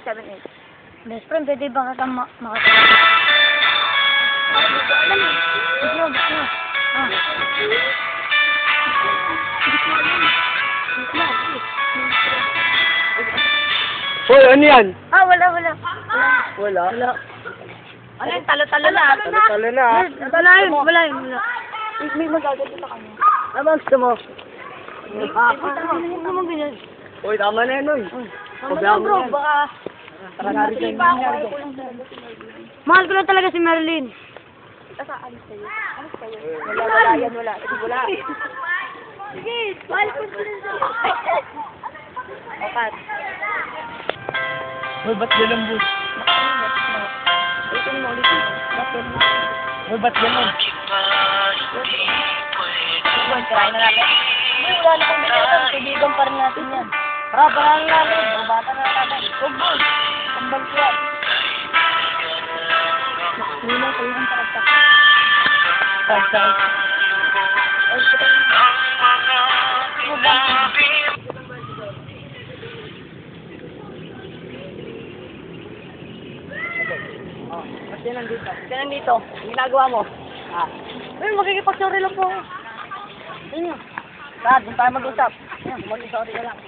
7, 8. Best friend, pwede ba ka makatulog? Gusto mo. Ah. Hoy, ano yan? Ah, wala. Wala. Ano yung talo-talo na? Talo-talo na. Wala yun. May magagalit sa kanya. Ano ang gusto mo? Huwag naman ganyan. Hoy, tama na yan, hoy. Tama na bro, baka... Tara na rin Hindi pa ako, ayaw ko lang talaga si Marilyn. Mahal ko lang talaga si Marilyn. Asa, alis kayo. Wala yan, wala. Sige, wala. Sige, mahal ko sila sa'yo. Opat. Hoy, ba't ganun, bro? Ulitin mo. Bakit? Hoy, ba't ganun? Uy, try na natin. Uy, wala na kong binatan. Kaibigan pa rin natin yan. Tara, parahan natin. Bata na natin. Huwag mo. Kambal ko yan. Ninang kayo ang taragtak. Pagsak. Ay, kita na. Ba't yan nandito? Kaya nandito. Ang ginagawa mo. Uy, makikipag-sorry lang po ako. Ayun nga. Dad, doon tayo mag-usap. Mag-sorry ka lang.